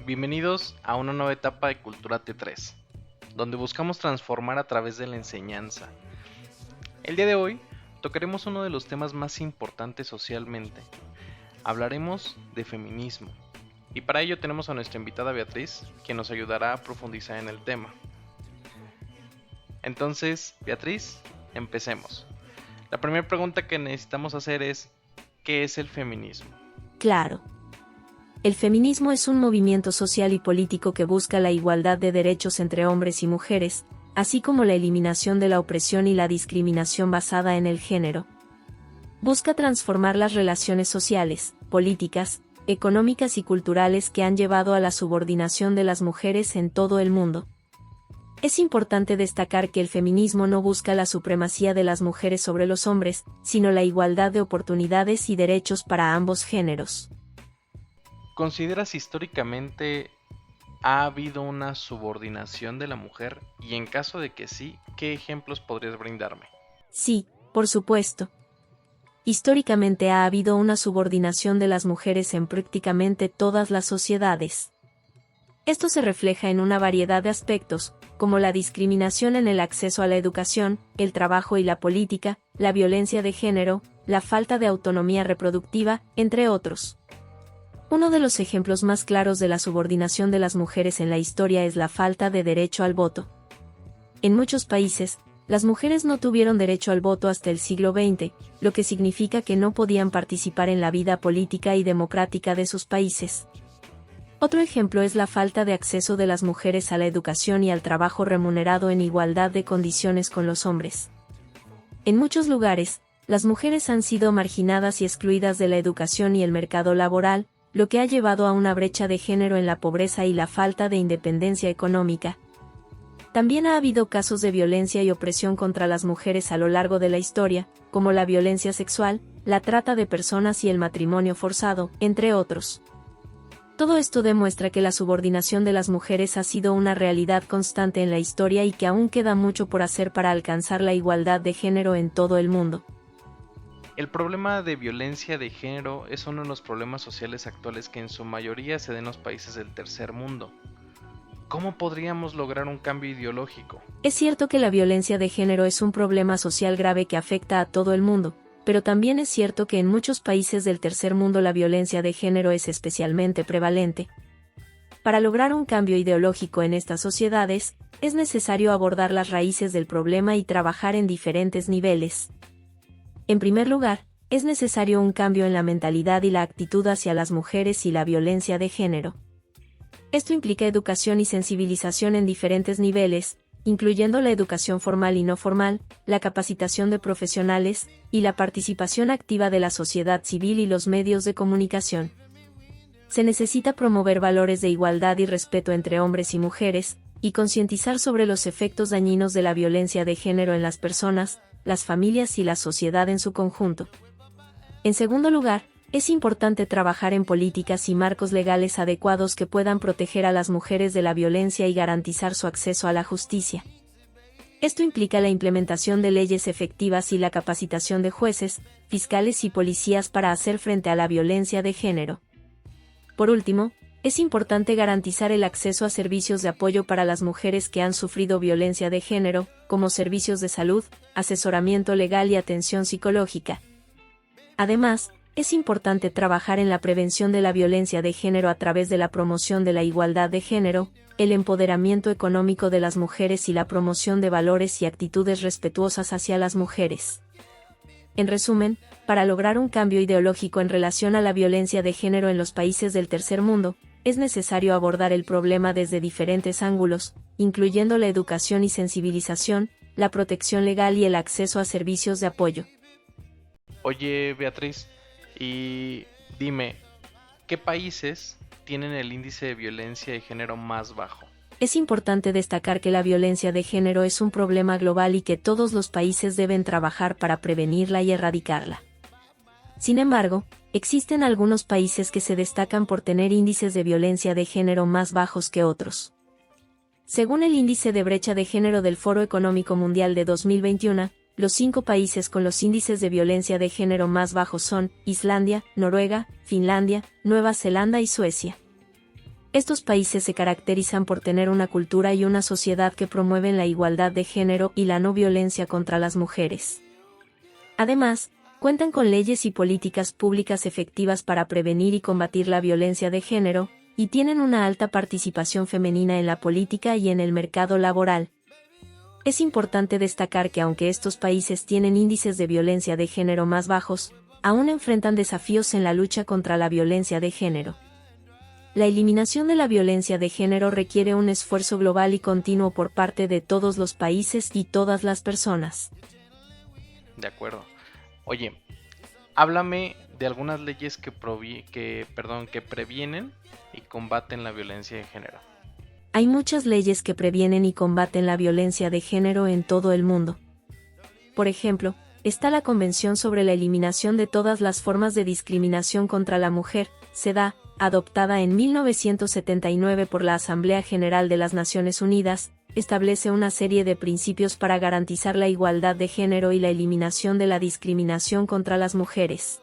Bienvenidos a una nueva etapa de Cultura T3, donde buscamos transformar a través de la enseñanza. El día de hoy tocaremos uno de los temas más importantes socialmente. Hablaremos de feminismo. Y para ello tenemos a nuestra invitada Beatriz, quien nos ayudará a profundizar en el tema. Entonces, Beatriz, empecemos. La primera pregunta que necesitamos hacer es, ¿qué es el feminismo? Claro. El feminismo es un movimiento social y político que busca la igualdad de derechos entre hombres y mujeres, así como la eliminación de la opresión y la discriminación basada en el género. Busca transformar las relaciones sociales, políticas, económicas y culturales que han llevado a la subordinación de las mujeres en todo el mundo. Es importante destacar que el feminismo no busca la supremacía de las mujeres sobre los hombres, sino la igualdad de oportunidades y derechos para ambos géneros. ¿Consideras históricamente ha habido una subordinación de la mujer? Y en caso de que sí, ¿qué ejemplos podrías brindarme? Sí, por supuesto. Históricamente ha habido una subordinación de las mujeres en prácticamente todas las sociedades. Esto se refleja en una variedad de aspectos, como la discriminación en el acceso a la educación, el trabajo y la política, la violencia de género, la falta de autonomía reproductiva, entre otros. Uno de los ejemplos más claros de la subordinación de las mujeres en la historia es la falta de derecho al voto. En muchos países, las mujeres no tuvieron derecho al voto hasta el siglo XX, lo que significa que no podían participar en la vida política y democrática de sus países. Otro ejemplo es la falta de acceso de las mujeres a la educación y al trabajo remunerado en igualdad de condiciones con los hombres. En muchos lugares, las mujeres han sido marginadas y excluidas de la educación y el mercado laboral, lo que ha llevado a una brecha de género en la pobreza y la falta de independencia económica. También ha habido casos de violencia y opresión contra las mujeres a lo largo de la historia, como la violencia sexual, la trata de personas y el matrimonio forzado, entre otros. Todo esto demuestra que la subordinación de las mujeres ha sido una realidad constante en la historia y que aún queda mucho por hacer para alcanzar la igualdad de género en todo el mundo. El problema de violencia de género es uno de los problemas sociales actuales que en su mayoría se da en los países del tercer mundo. ¿Cómo podríamos lograr un cambio ideológico? Es cierto que la violencia de género es un problema social grave que afecta a todo el mundo, pero también es cierto que en muchos países del tercer mundo la violencia de género es especialmente prevalente. Para lograr un cambio ideológico en estas sociedades, es necesario abordar las raíces del problema y trabajar en diferentes niveles. En primer lugar, es necesario un cambio en la mentalidad y la actitud hacia las mujeres y la violencia de género. Esto implica educación y sensibilización en diferentes niveles, incluyendo la educación formal y no formal, la capacitación de profesionales, y la participación activa de la sociedad civil y los medios de comunicación. Se necesita promover valores de igualdad y respeto entre hombres y mujeres, y concientizar sobre los efectos dañinos de la violencia de género en las personas, las familias y la sociedad en su conjunto. En segundo lugar, es importante trabajar en políticas y marcos legales adecuados que puedan proteger a las mujeres de la violencia y garantizar su acceso a la justicia. Esto implica la implementación de leyes efectivas y la capacitación de jueces, fiscales y policías para hacer frente a la violencia de género. Por último, es importante garantizar el acceso a servicios de apoyo para las mujeres que han sufrido violencia de género, como servicios de salud, asesoramiento legal y atención psicológica. Además, es importante trabajar en la prevención de la violencia de género a través de la promoción de la igualdad de género, el empoderamiento económico de las mujeres y la promoción de valores y actitudes respetuosas hacia las mujeres. En resumen, para lograr un cambio ideológico en relación a la violencia de género en los países del tercer mundo, es necesario abordar el problema desde diferentes ángulos, incluyendo la educación y sensibilización, la protección legal y el acceso a servicios de apoyo. Oye, Beatriz, y dime, ¿qué países tienen el índice de violencia de género más bajo? Es importante destacar que la violencia de género es un problema global y que todos los países deben trabajar para prevenirla y erradicarla. Sin embargo, existen algunos países que se destacan por tener índices de violencia de género más bajos que otros. Según el índice de brecha de género del Foro Económico Mundial de 2021, los 5 países con los índices de violencia de género más bajos son Islandia, Noruega, Finlandia, Nueva Zelanda y Suecia. Estos países se caracterizan por tener una cultura y una sociedad que promueven la igualdad de género y la no violencia contra las mujeres. Además, cuentan con leyes y políticas públicas efectivas para prevenir y combatir la violencia de género, y tienen una alta participación femenina en la política y en el mercado laboral. Es importante destacar que aunque estos países tienen índices de violencia de género más bajos, aún enfrentan desafíos en la lucha contra la violencia de género. La eliminación de la violencia de género requiere un esfuerzo global y continuo por parte de todos los países y todas las personas. De acuerdo. Oye, háblame de algunas leyes que previenen y combaten la violencia de género. Hay muchas leyes que previenen y combaten la violencia de género en todo el mundo. Por ejemplo, está la Convención sobre la Eliminación de todas las formas de discriminación contra la mujer, CEDAW, adoptada en 1979 por la Asamblea General de las Naciones Unidas, establece una serie de principios para garantizar la igualdad de género y la eliminación de la discriminación contra las mujeres.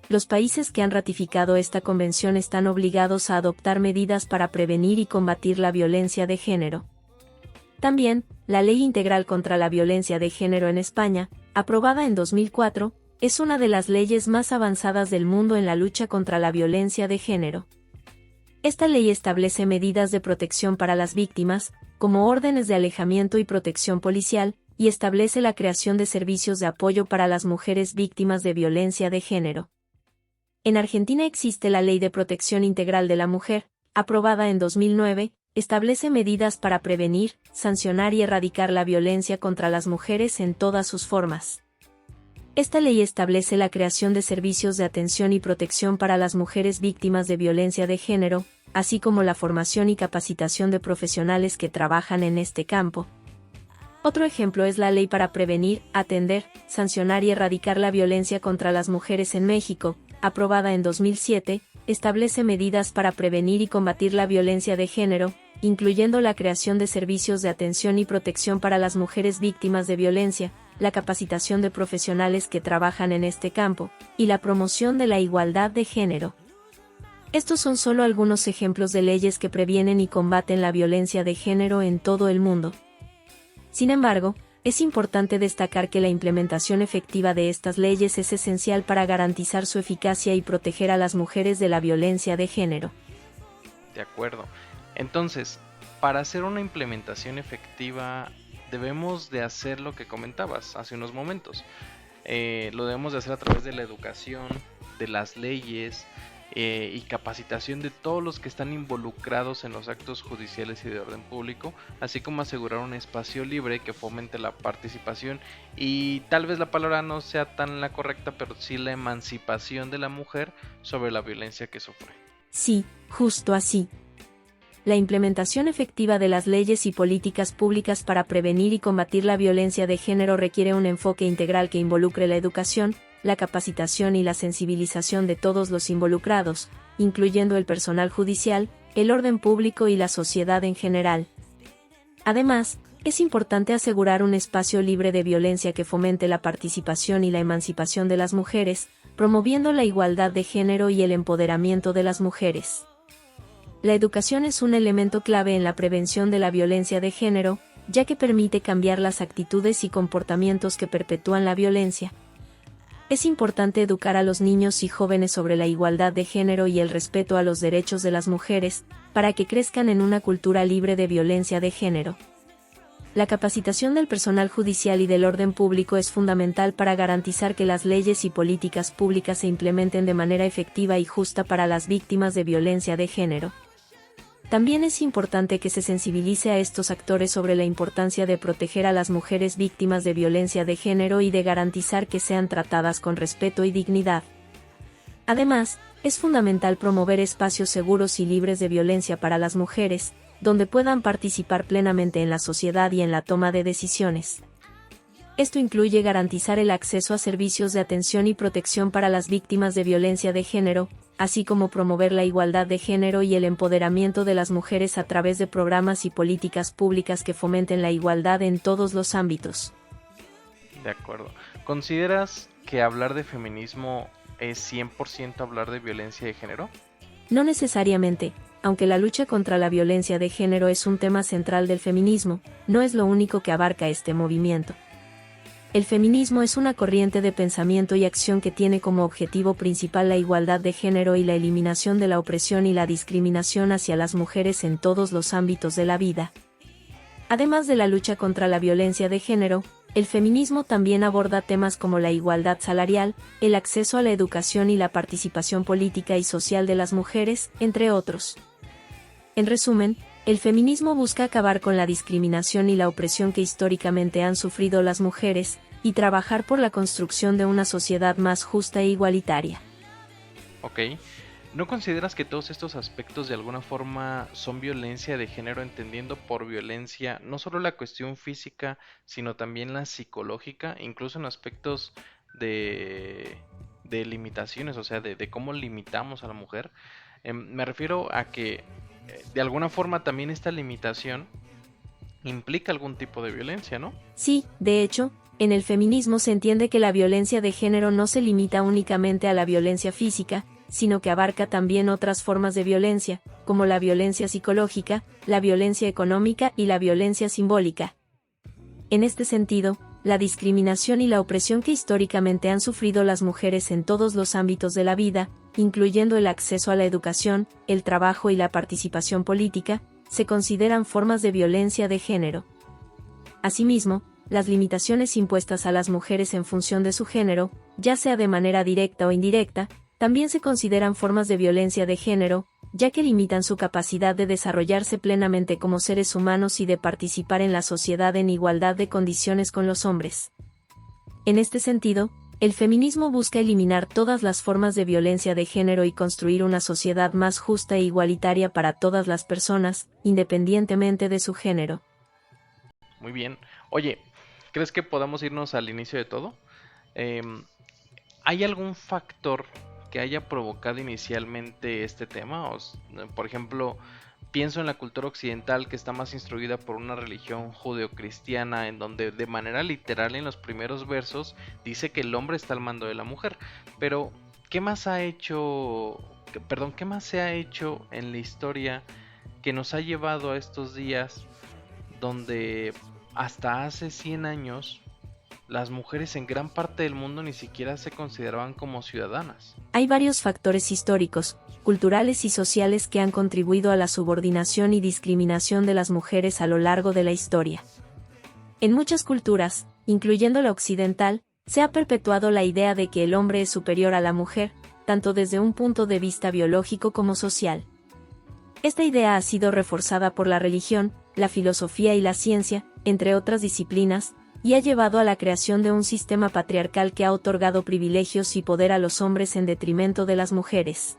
Los países que han ratificado esta convención están obligados a adoptar medidas para prevenir y combatir la violencia de género. También, la Ley Integral contra la Violencia de Género en España, aprobada en 2004, es una de las leyes más avanzadas del mundo en la lucha contra la violencia de género. Esta ley establece medidas de protección para las víctimas, como órdenes de alejamiento y protección policial, y establece la creación de servicios de apoyo para las mujeres víctimas de violencia de género. En Argentina existe la Ley de Protección Integral de la Mujer, aprobada en 2009, establece medidas para prevenir, sancionar y erradicar la violencia contra las mujeres en todas sus formas. Esta ley establece la creación de servicios de atención y protección para las mujeres víctimas de violencia de género, así como la formación y capacitación de profesionales que trabajan en este campo. Otro ejemplo es la Ley para prevenir, atender, sancionar y erradicar la violencia contra las mujeres en México, aprobada en 2007, establece medidas para prevenir y combatir la violencia de género, incluyendo la creación de servicios de atención y protección para las mujeres víctimas de violencia, la capacitación de profesionales que trabajan en este campo, y la promoción de la igualdad de género. Estos son solo algunos ejemplos de leyes que previenen y combaten la violencia de género en todo el mundo. Sin embargo, es importante destacar que la implementación efectiva de estas leyes es esencial para garantizar su eficacia y proteger a las mujeres de la violencia de género. De acuerdo. Entonces, para hacer una implementación efectiva, debemos de hacer lo que comentabas hace unos momentos. Lo debemos de hacer a través de la educación, de las leyes y capacitación de todos los que están involucrados en los actos judiciales y de orden público, así como asegurar un espacio libre que fomente la participación y tal vez la palabra no sea tan la correcta, pero sí la emancipación de la mujer sobre la violencia que sufre. Sí, justo así. La implementación efectiva de las leyes y políticas públicas para prevenir y combatir la violencia de género requiere un enfoque integral que involucre la educación, la capacitación y la sensibilización de todos los involucrados, incluyendo el personal judicial, el orden público y la sociedad en general. Además, es importante asegurar un espacio libre de violencia que fomente la participación y la emancipación de las mujeres, promoviendo la igualdad de género y el empoderamiento de las mujeres. La educación es un elemento clave en la prevención de la violencia de género, ya que permite cambiar las actitudes y comportamientos que perpetúan la violencia. Es importante educar a los niños y jóvenes sobre la igualdad de género y el respeto a los derechos de las mujeres, para que crezcan en una cultura libre de violencia de género. La capacitación del personal judicial y del orden público es fundamental para garantizar que las leyes y políticas públicas se implementen de manera efectiva y justa para las víctimas de violencia de género. También es importante que se sensibilice a estos actores sobre la importancia de proteger a las mujeres víctimas de violencia de género y de garantizar que sean tratadas con respeto y dignidad. Además, es fundamental promover espacios seguros y libres de violencia para las mujeres, donde puedan participar plenamente en la sociedad y en la toma de decisiones. Esto incluye garantizar el acceso a servicios de atención y protección para las víctimas de violencia de género, así como promover la igualdad de género y el empoderamiento de las mujeres a través de programas y políticas públicas que fomenten la igualdad en todos los ámbitos. De acuerdo. ¿Consideras que hablar de feminismo es 100% hablar de violencia de género? No necesariamente, aunque la lucha contra la violencia de género es un tema central del feminismo, no es lo único que abarca este movimiento. El feminismo es una corriente de pensamiento y acción que tiene como objetivo principal la igualdad de género y la eliminación de la opresión y la discriminación hacia las mujeres en todos los ámbitos de la vida. Además de la lucha contra la violencia de género, el feminismo también aborda temas como la igualdad salarial, el acceso a la educación y la participación política y social de las mujeres, entre otros. En resumen, el feminismo busca acabar con la discriminación y la opresión que históricamente han sufrido las mujeres, y trabajar por la construcción de una sociedad más justa e igualitaria. Ok. ¿No consideras que todos estos aspectos de alguna forma son violencia de género, entendiendo por violencia no solo la cuestión física, sino también la psicológica, incluso en aspectos de limitaciones, o sea, de cómo limitamos a la mujer? Me refiero a que de alguna forma también esta limitación implica algún tipo de violencia, ¿no? Sí, de hecho, en el feminismo se entiende que la violencia de género no se limita únicamente a la violencia física, sino que abarca también otras formas de violencia, como la violencia psicológica, la violencia económica y la violencia simbólica. En este sentido, la discriminación y la opresión que históricamente han sufrido las mujeres en todos los ámbitos de la vida, incluyendo el acceso a la educación, el trabajo y la participación política, se consideran formas de violencia de género. Asimismo, las limitaciones impuestas a las mujeres en función de su género, ya sea de manera directa o indirecta, también se consideran formas de violencia de género, ya que limitan su capacidad de desarrollarse plenamente como seres humanos y de participar en la sociedad en igualdad de condiciones con los hombres. En este sentido, el feminismo busca eliminar todas las formas de violencia de género y construir una sociedad más justa e igualitaria para todas las personas, independientemente de su género. Muy bien. Oye, ¿crees que podamos irnos al inicio de todo? ¿Hay algún factor que haya provocado inicialmente este tema? Por ejemplo, pienso en la cultura occidental, que está más instruida por una religión judeocristiana, en donde de manera literal en los primeros versos dice que el hombre está al mando de la mujer. Pero, ¿qué más se ha hecho en la historia que nos ha llevado a estos días donde hasta hace 100 años las mujeres en gran parte del mundo ni siquiera se consideraban como ciudadanas? Hay varios factores históricos, culturales y sociales que han contribuido a la subordinación y discriminación de las mujeres a lo largo de la historia. En muchas culturas, incluyendo la occidental, se ha perpetuado la idea de que el hombre es superior a la mujer, tanto desde un punto de vista biológico como social. Esta idea ha sido reforzada por la religión, la filosofía y la ciencia, entre otras disciplinas, y ha llevado a la creación de un sistema patriarcal que ha otorgado privilegios y poder a los hombres en detrimento de las mujeres.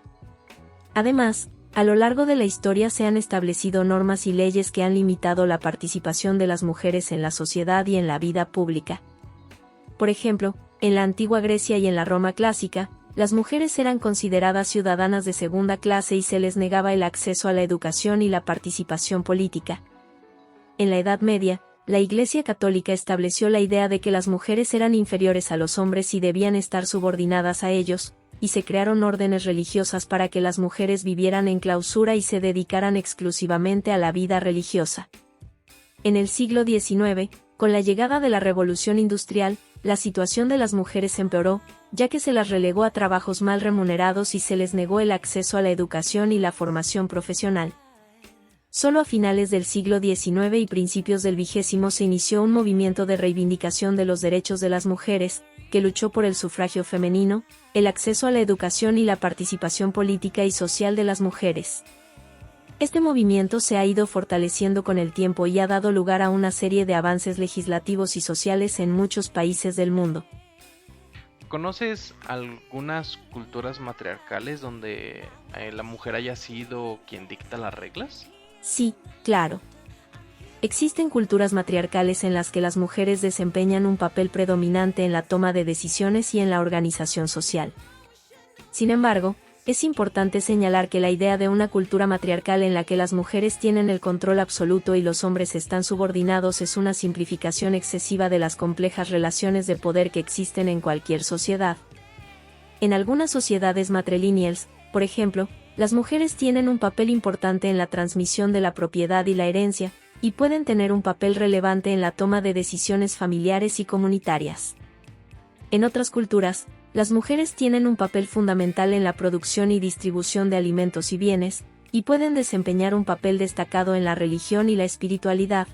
Además, a lo largo de la historia se han establecido normas y leyes que han limitado la participación de las mujeres en la sociedad y en la vida pública. Por ejemplo, en la antigua Grecia y en la Roma clásica, las mujeres eran consideradas ciudadanas de segunda clase y se les negaba el acceso a la educación y la participación política. En la Edad Media, la Iglesia Católica estableció la idea de que las mujeres eran inferiores a los hombres y debían estar subordinadas a ellos, y se crearon órdenes religiosas para que las mujeres vivieran en clausura y se dedicaran exclusivamente a la vida religiosa. En el siglo XIX, con la llegada de la Revolución Industrial, la situación de las mujeres empeoró, ya que se las relegó a trabajos mal remunerados y se les negó el acceso a la educación y la formación profesional. Solo a finales del siglo XIX y principios del XX se inició un movimiento de reivindicación de los derechos de las mujeres, que luchó por el sufragio femenino, el acceso a la educación y la participación política y social de las mujeres. Este movimiento se ha ido fortaleciendo con el tiempo y ha dado lugar a una serie de avances legislativos y sociales en muchos países del mundo. ¿Conoces algunas culturas matriarcales donde la mujer haya sido quien dicta las reglas? Sí, claro. Existen culturas matriarcales en las que las mujeres desempeñan un papel predominante en la toma de decisiones y en la organización social. Sin embargo, es importante señalar que la idea de una cultura matriarcal en la que las mujeres tienen el control absoluto y los hombres están subordinados es una simplificación excesiva de las complejas relaciones de poder que existen en cualquier sociedad. En algunas sociedades matrilineals, por ejemplo, Las mujeres tienen un papel importante en la transmisión de la propiedad y la herencia, y pueden tener un papel relevante en la toma de decisiones familiares y comunitarias. En otras culturas, las mujeres tienen un papel fundamental en la producción y distribución de alimentos y bienes, y pueden desempeñar un papel destacado en la religión y la espiritualidad.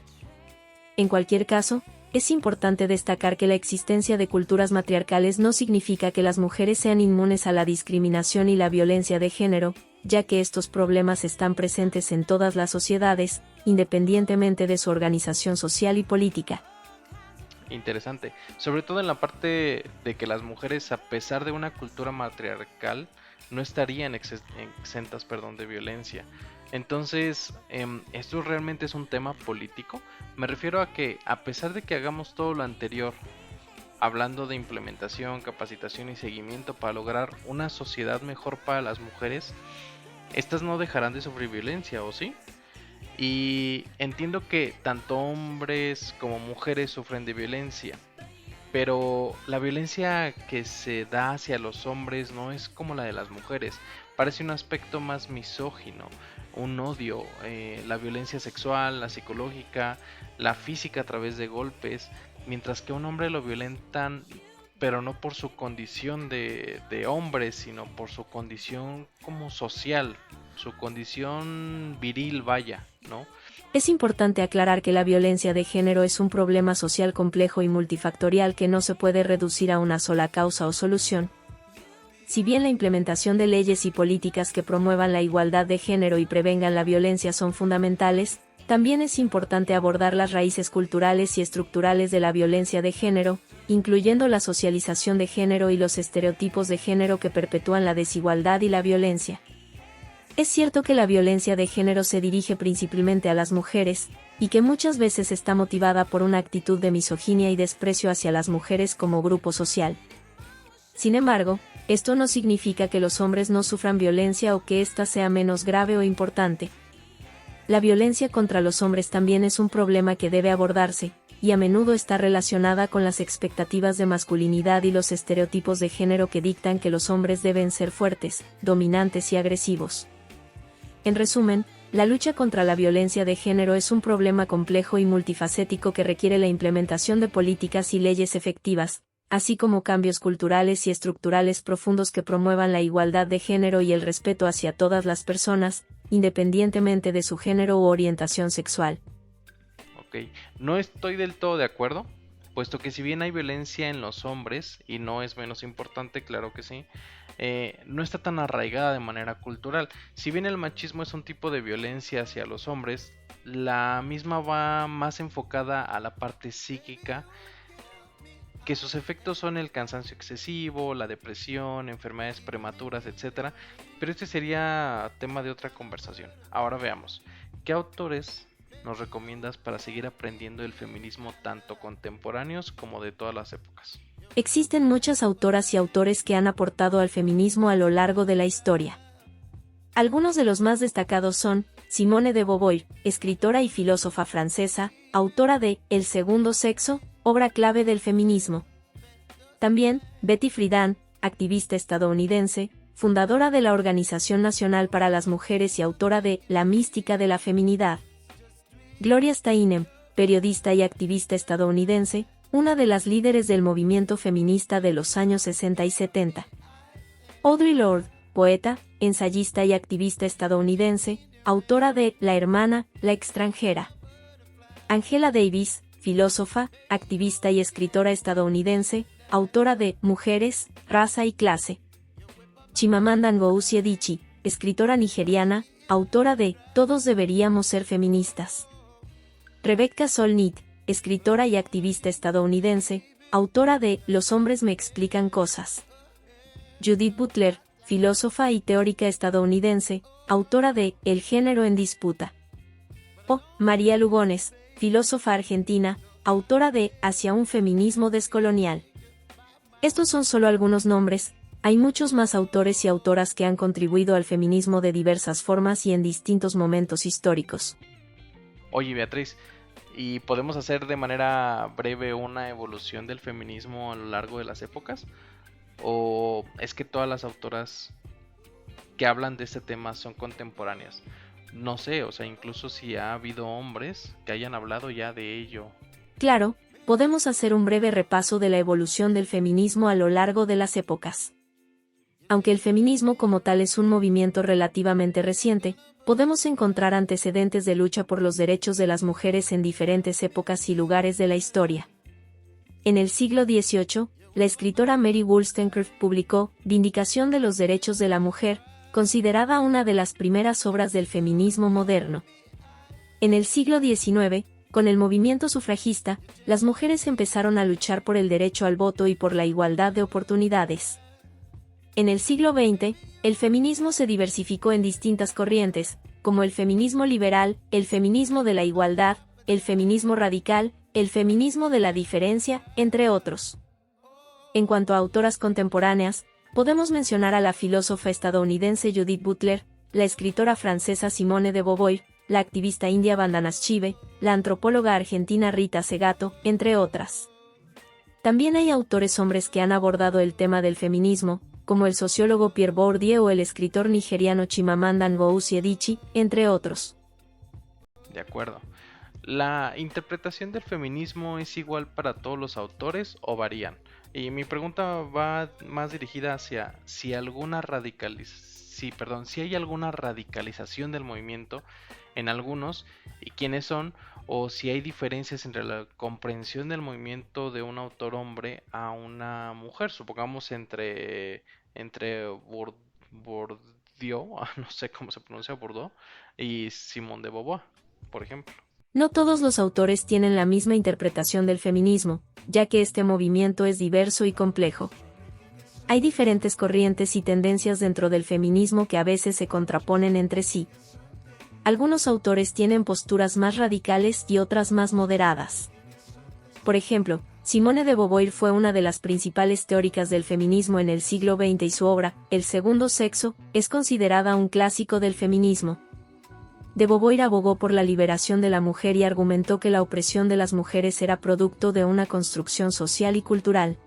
En cualquier caso, es importante destacar que la existencia de culturas matriarcales no significa que las mujeres sean inmunes a la discriminación y la violencia de género, ya que estos problemas están presentes en todas las sociedades, independientemente de su organización social y política. Interesante, sobre todo en la parte de que las mujeres, a pesar de una cultura matriarcal, no estarían exentas, de violencia. Entonces, ¿esto realmente es un tema político? Me refiero a que, a pesar de que hagamos todo lo anterior, hablando de implementación, capacitación y seguimiento para lograr una sociedad mejor para las mujeres, estas no dejarán de sufrir violencia, ¿o sí? Y entiendo que tanto hombres como mujeres sufren de violencia, pero la violencia que se da hacia los hombres no es como la de las mujeres. Parece un aspecto más misógino, un odio, la violencia sexual, la psicológica, la física a través de golpes, mientras que a un hombre lo violentan, pero no por su condición de hombre, sino por su condición como social, su condición viril, vaya, ¿no? Es importante aclarar que la violencia de género es un problema social complejo y multifactorial que no se puede reducir a una sola causa o solución. Si bien la implementación de leyes y políticas que promuevan la igualdad de género y prevengan la violencia son fundamentales, también es importante abordar las raíces culturales y estructurales de la violencia de género, incluyendo la socialización de género y los estereotipos de género que perpetúan la desigualdad y la violencia. Es cierto que la violencia de género se dirige principalmente a las mujeres, y que muchas veces está motivada por una actitud de misoginia y desprecio hacia las mujeres como grupo social. Sin embargo, esto no significa que los hombres no sufran violencia o que ésta sea menos grave o importante. La violencia contra los hombres también es un problema que debe abordarse, y a menudo está relacionada con las expectativas de masculinidad y los estereotipos de género que dictan que los hombres deben ser fuertes, dominantes y agresivos. En resumen, la lucha contra la violencia de género es un problema complejo y multifacético que requiere la implementación de políticas y leyes efectivas, así como cambios culturales y estructurales profundos que promuevan la igualdad de género y el respeto hacia todas las personas, independientemente de su género u orientación sexual. Ok, no estoy del todo de acuerdo, puesto que si bien hay violencia en los hombres, y no es menos importante, claro que sí, no está tan arraigada de manera cultural. Si bien el machismo es un tipo de violencia hacia los hombres, la misma va más enfocada a la parte psíquica, que sus efectos son el cansancio excesivo, la depresión, enfermedades prematuras, etcétera. Pero este sería tema de otra conversación. Ahora veamos, ¿qué autores nos recomiendas para seguir aprendiendo del feminismo tanto contemporáneos como de todas las épocas? Existen muchas autoras y autores que han aportado al feminismo a lo largo de la historia. Algunos de los más destacados son Simone de Beauvoir, escritora y filósofa francesa, autora de El segundo sexo, obra clave del feminismo. También, Betty Friedan, activista estadounidense, fundadora de la Organización Nacional para las Mujeres y autora de La mística de la feminidad. Gloria Steinem, periodista y activista estadounidense, una de las líderes del movimiento feminista de los años 60 y 70. Audre Lorde, poeta, ensayista y activista estadounidense, autora de La hermana, la extranjera. Angela Davis, filósofa, activista y escritora estadounidense, autora de Mujeres, raza y clase. Chimamanda Ngozi Adichie, escritora nigeriana, autora de Todos deberíamos ser feministas. Rebecca Solnit, escritora y activista estadounidense, autora de Los hombres me explican cosas. Judith Butler, filósofa y teórica estadounidense, autora de El género en disputa. O. María Lugones, filósofa argentina, autora de Hacia un feminismo descolonial. Estos son solo algunos nombres, hay muchos más autores y autoras que han contribuido al feminismo de diversas formas y en distintos momentos históricos. Oye, Beatriz, ¿y podemos hacer de manera breve una evolución del feminismo a lo largo de las épocas? ¿O es que todas las autoras que hablan de este tema son contemporáneas. No sé, o sea, incluso si ha habido hombres que hayan hablado ya de ello. Claro, podemos hacer un breve repaso de la evolución del feminismo a lo largo de las épocas. Aunque el feminismo como tal es un movimiento relativamente reciente, podemos encontrar antecedentes de lucha por los derechos de las mujeres en diferentes épocas y lugares de la historia. En el siglo XVIII, la escritora Mary Wollstonecraft publicó Vindicación de los Derechos de la Mujer, considerada una de las primeras obras del feminismo moderno. En el siglo XIX, con el movimiento sufragista, las mujeres empezaron a luchar por el derecho al voto y por la igualdad de oportunidades. En el siglo XX, el feminismo se diversificó en distintas corrientes, como el feminismo liberal, el feminismo de la igualdad, el feminismo radical, el feminismo de la diferencia, entre otros. En cuanto a autoras contemporáneas, podemos mencionar a la filósofa estadounidense Judith Butler, la escritora francesa Simone de Beauvoir, la activista india Vandana Shiva, la antropóloga argentina Rita Segato, entre otras. También hay autores hombres que han abordado el tema del feminismo, como el sociólogo Pierre Bourdieu o el escritor nigeriano Chimamanda Ngozi Adichie, entre otros. De acuerdo. ¿La interpretación del feminismo es igual para todos los autores o varían? Y mi pregunta va más dirigida hacia si hay alguna radicalización del movimiento en algunos y quiénes son, o si hay diferencias entre la comprensión del movimiento de un autor hombre a una mujer, supongamos entre Bourdieu, no sé cómo se pronuncia, Bourdieu, y Simone de Beauvoir, por ejemplo. No todos los autores tienen la misma interpretación del feminismo, ya que este movimiento es diverso y complejo. Hay diferentes corrientes y tendencias dentro del feminismo que a veces se contraponen entre sí. Algunos autores tienen posturas más radicales y otras más moderadas. Por ejemplo, Simone de Beauvoir fue una de las principales teóricas del feminismo en el siglo XX y su obra, El segundo sexo, es considerada un clásico del feminismo. De Beauvoir abogó por la liberación de la mujer y argumentó que la opresión de las mujeres era producto de una construcción social y cultural.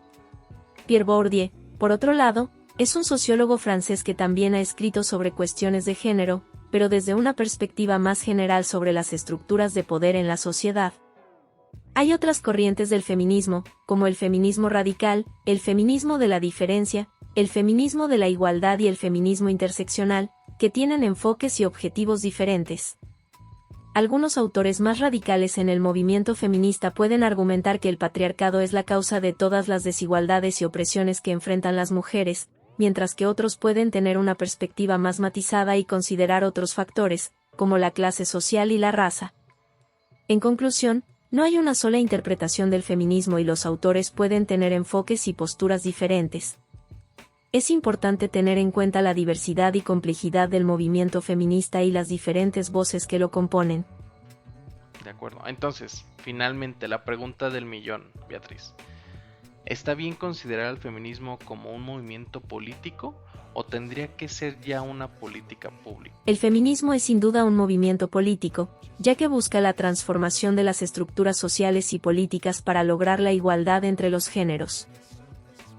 Pierre Bourdieu, por otro lado, es un sociólogo francés que también ha escrito sobre cuestiones de género, pero desde una perspectiva más general sobre las estructuras de poder en la sociedad. Hay otras corrientes del feminismo, como el feminismo radical, el feminismo de la diferencia, el feminismo de la igualdad y el feminismo interseccional, que tienen enfoques y objetivos diferentes. Algunos autores más radicales en el movimiento feminista pueden argumentar que el patriarcado es la causa de todas las desigualdades y opresiones que enfrentan las mujeres, mientras que otros pueden tener una perspectiva más matizada y considerar otros factores, como la clase social y la raza. En conclusión, no hay una sola interpretación del feminismo y los autores pueden tener enfoques y posturas diferentes. Es importante tener en cuenta la diversidad y complejidad del movimiento feminista y las diferentes voces que lo componen. De acuerdo. Entonces, finalmente, la pregunta del millón, Beatriz. ¿Está bien considerar al feminismo como un movimiento político o tendría que ser ya una política pública? El feminismo es sin duda un movimiento político, ya que busca la transformación de las estructuras sociales y políticas para lograr la igualdad entre los géneros.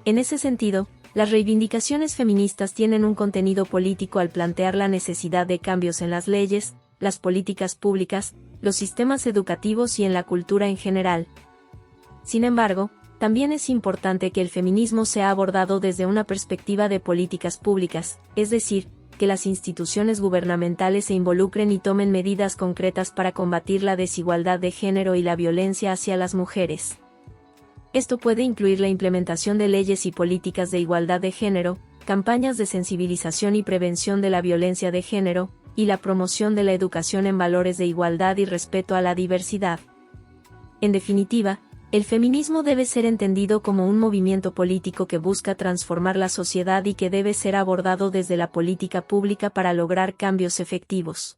En ese sentido, las reivindicaciones feministas tienen un contenido político al plantear la necesidad de cambios en las leyes, las políticas públicas, los sistemas educativos y en la cultura en general. Sin embargo, también es importante que el feminismo sea abordado desde una perspectiva de políticas públicas, es decir, que las instituciones gubernamentales se involucren y tomen medidas concretas para combatir la desigualdad de género y la violencia hacia las mujeres. Esto puede incluir la implementación de leyes y políticas de igualdad de género, campañas de sensibilización y prevención de la violencia de género, y la promoción de la educación en valores de igualdad y respeto a la diversidad. En definitiva, el feminismo debe ser entendido como un movimiento político que busca transformar la sociedad y que debe ser abordado desde la política pública para lograr cambios efectivos.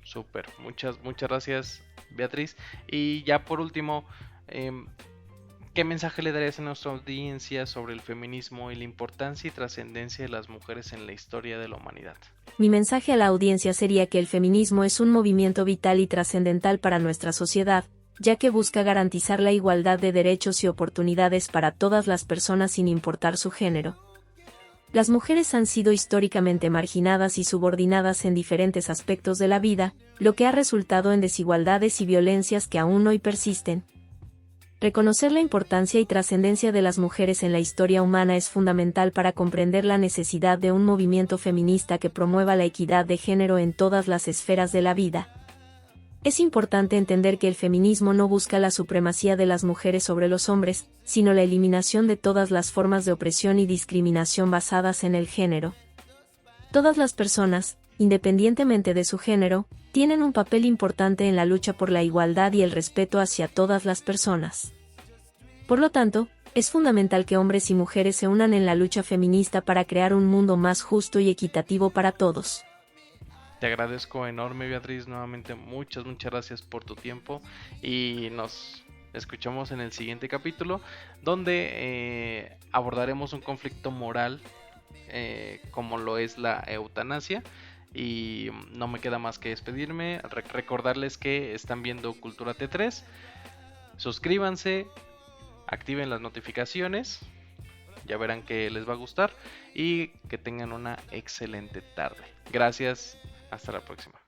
Súper, muchas gracias, Beatriz. Y ya por último, ¿qué mensaje le darías a nuestra audiencia sobre el feminismo y la importancia y trascendencia de las mujeres en la historia de la humanidad? Mi mensaje a la audiencia sería que el feminismo es un movimiento vital y trascendental para nuestra sociedad, ya que busca garantizar la igualdad de derechos y oportunidades para todas las personas sin importar su género. Las mujeres han sido históricamente marginadas y subordinadas en diferentes aspectos de la vida, lo que ha resultado en desigualdades y violencias que aún hoy persisten. Reconocer la importancia y trascendencia de las mujeres en la historia humana es fundamental para comprender la necesidad de un movimiento feminista que promueva la equidad de género en todas las esferas de la vida. Es importante entender que el feminismo no busca la supremacía de las mujeres sobre los hombres, sino la eliminación de todas las formas de opresión y discriminación basadas en el género. Todas las personas, independientemente de su género, tienen un papel importante en la lucha por la igualdad y el respeto hacia todas las personas. Por lo tanto, es fundamental que hombres y mujeres se unan en la lucha feminista para crear un mundo más justo y equitativo para todos. Te agradezco enorme, Beatriz, nuevamente muchas gracias por tu tiempo y nos escuchamos en el siguiente capítulo donde abordaremos un conflicto moral como lo es la eutanasia. Y no me queda más que despedirme, recordarles que están viendo Cultura T3, suscríbanse, activen las notificaciones, ya verán que les va a gustar y que tengan una excelente tarde. Gracias, hasta la próxima.